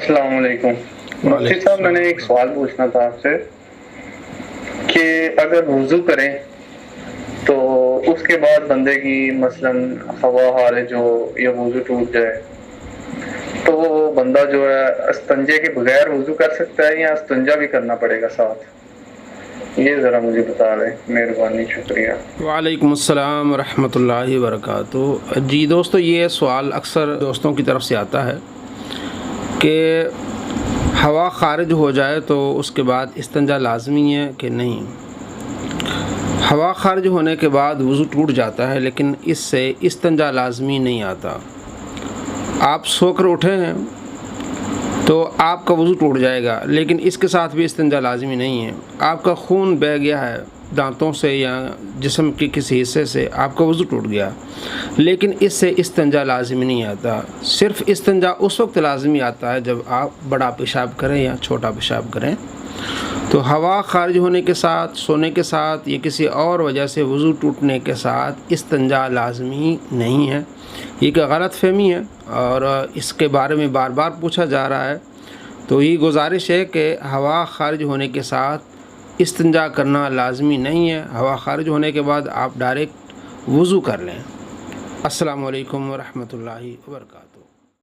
السلام علیکم مفتی صاحب، میں نے ایک سوال پوچھنا تھا آپ سے کہ اگر وضو کریں تو اس کے بعد بندے کی مثلاً ہوا خارج ہو یا وضو ٹوٹ جائے تو وہ بندہ جو ہے استنجے کے بغیر وضو کر سکتا ہے یا استنجا بھی کرنا پڑے گا ساتھ؟ یہ ذرا مجھے بتا دیں، مہربانی، شکریہ۔ وعلیکم السلام ورحمۃ اللہ وبرکاتہ۔ جی دوستو، یہ سوال اکثر دوستوں کی طرف سے آتا ہے کہ ہوا خارج ہو جائے تو اس کے بعد استنجا لازمی ہے کہ نہیں۔ ہوا خارج ہونے کے بعد وضو ٹوٹ جاتا ہے، لیکن اس سے استنجا لازمی نہیں آتا۔ آپ سو کر اٹھے ہیں تو آپ کا وضو ٹوٹ جائے گا، لیکن اس کے ساتھ بھی استنجا لازمی نہیں ہے۔ آپ کا خون بہہ گیا ہے دانتوں سے یا جسم کے کسی حصے سے، آپ کا وضو ٹوٹ گیا، لیکن اس سے استنجا لازمی نہیں آتا۔ صرف استنجا اس وقت لازمی آتا ہے جب آپ بڑا پیشاب کریں یا چھوٹا پیشاب کریں۔ تو ہوا خارج ہونے کے ساتھ، سونے کے ساتھ یا کسی اور وجہ سے وضو ٹوٹنے کے ساتھ استنجا لازمی نہیں ہے۔ یہ ایک غلط فہمی ہے اور اس کے بارے میں بار بار پوچھا جا رہا ہے۔ تو یہ گزارش ہے کہ ہوا خارج ہونے کے ساتھ استنجا کرنا لازمی نہیں ہے۔ ہوا خارج ہونے کے بعد آپ ڈائریکٹ وضو کر لیں۔ السلام علیکم ورحمۃ اللہ وبرکاتہ۔